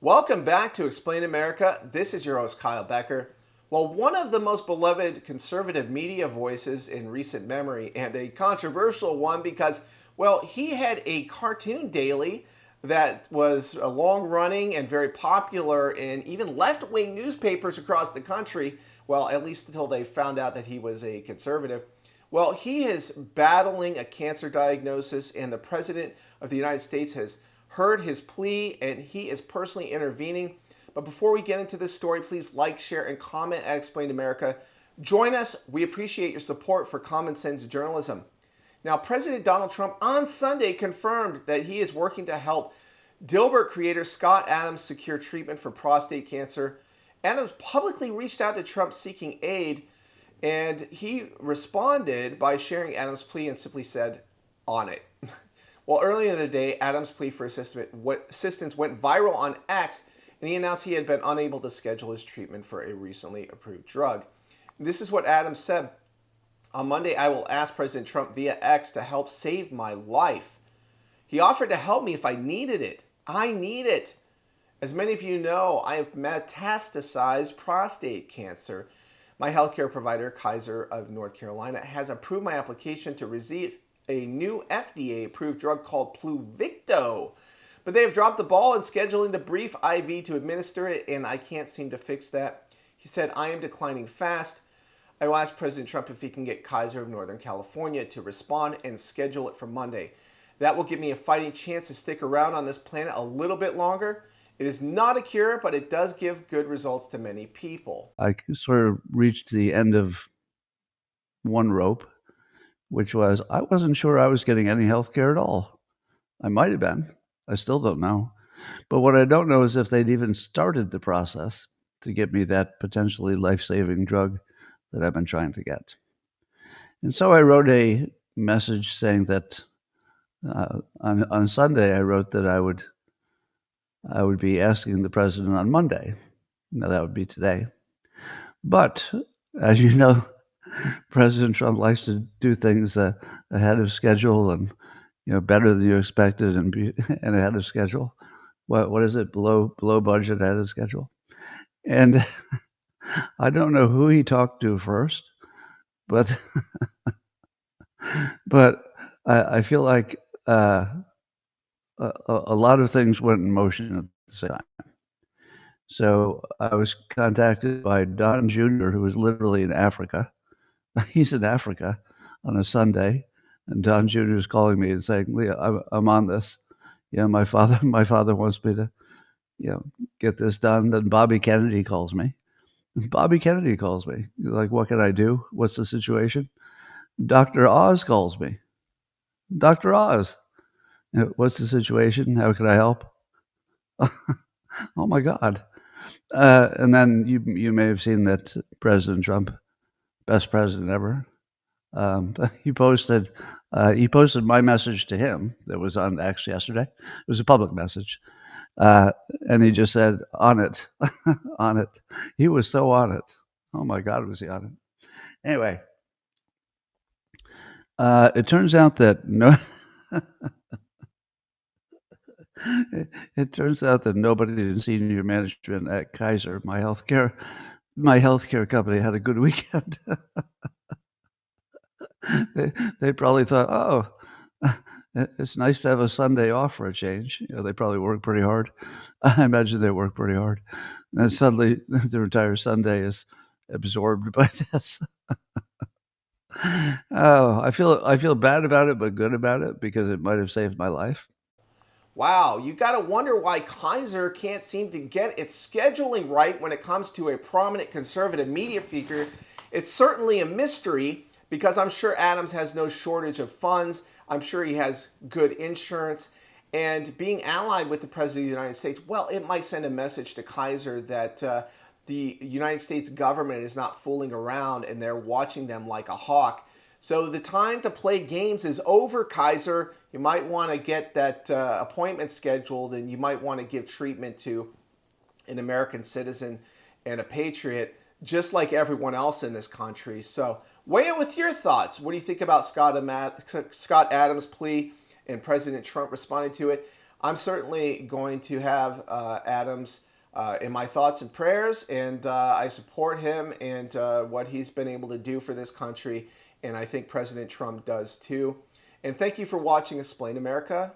Welcome back to Explain America. This is your host, Kyle Becker. Well, one of the most beloved conservative media voices in recent memory, and a controversial one because, well, he had a cartoon daily that was long running and very popular in even left wing newspapers across the country. Well, at least until they found out that he was a conservative. Well, he is battling a cancer diagnosis, and the President of the United States has heard his plea, and he is personally intervening. But before we get into this story, please like, share, and comment at Explain America. Join us. We appreciate your support for common sense journalism. Now, President Donald Trump on Sunday confirmed that he is working to help Dilbert creator Scott Adams secure treatment for prostate cancer. Adams publicly reached out to Trump seeking aid, and he responded by sharing Adams' plea and simply said, "On it." Well, earlier in the day, Adams' plea for assistance went viral on X, and he announced he had been unable to schedule his treatment for a recently approved drug. This is what Adams said. "On Monday, I will ask President Trump via X to help save my life. He offered to help me if I needed it. I need it. As many of you know, I have metastasized prostate cancer. My healthcare provider, Kaiser of North Carolina, has approved my application to receive a new FDA-approved drug called Pluvicto. But they have dropped the ball in scheduling the brief IV to administer it, and I can't seem to fix that." He said, "I am declining fast. I will ask President Trump if he can get Kaiser of Northern California to respond and schedule it for Monday. That will give me a fighting chance to stick around on this planet a little bit longer. It is not a cure, but it does give good results to many people." I sort of reached the end of one rope, which was I wasn't sure I was getting any health care at all. I might have been. I still don't know. But what I don't know is if they'd even started the process to get me that potentially life-saving drug that I've been trying to get. And so I wrote a message saying that on Sunday I wrote that I would be asking the president on Monday. Now that would be today. But as you know, President Trump likes to do things ahead of schedule and better than you expected and and ahead of schedule. What is it? Below budget, ahead of schedule. And I don't know who he talked to first, but but I feel like a lot of things went in motion at the same time. So I was contacted by Don Jr., who was literally in Africa. He's in Africa on a Sunday, and Don Jr. is calling me and saying, "Leah, I'm on this. My father wants me to, get this done." Then Bobby Kennedy calls me. Bobby Kennedy calls me. Like, what can I do? What's the situation? Dr. Oz calls me. Dr. Oz, what's the situation? How can I help? Oh my God. And then you may have seen that President Trump, best president ever, he posted my message to him that was on X yesterday. It was a public message. And he just said, "On it," on it. He was so on it. Oh my God, was he on it? Anyway, it turns out that it turns out that nobody in senior management at Kaiser, my healthcare company, had a good weekend. They probably thought, "Oh, it's nice to have a Sunday off for a change." They probably work pretty hard. I imagine they work pretty hard. And suddenly the entire Sunday is absorbed by this. Oh, I feel bad about it, but good about it because it might have saved my life. Wow, you got to wonder why Kaiser can't seem to get its scheduling right when it comes to a prominent conservative media figure. It's certainly a mystery because I'm sure Adams has no shortage of funds. I'm sure he has good insurance. And being allied with the President of the United States, well, it might send a message to Kaiser that the United States government is not fooling around and they're watching them like a hawk. So the time to play games is over, Kaiser. You might want to get that appointment scheduled, and you might want to give treatment to an American citizen and a patriot, just like everyone else in this country. So weigh in with your thoughts. What do you think about Scott Adams' plea and President Trump responding to it? I'm certainly going to have Adams in my thoughts and prayers, and I support him and what he's been able to do for this country, and I think President Trump does too. And thank you for watching Explain America.